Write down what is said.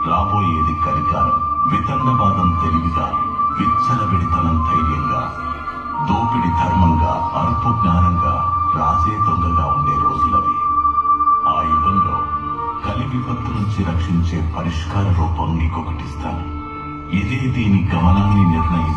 రాబోయేది కలికాలం. వితండవాదం తెలివిగా, విచ్చలవిడితనం ధైర్యంగా, దోపిడి ధర్మంగా, అల్పు జ్ఞానంగా, రాజే దొంగగా ఉండే రోజులవి. ఆ యుగంలో కలి విపత్తు నుంచి రక్షించే పరిష్కార రూపం నీకొకటిస్తాను. ఇదే దీని గమనాన్ని నిర్ణయిస్తుంది.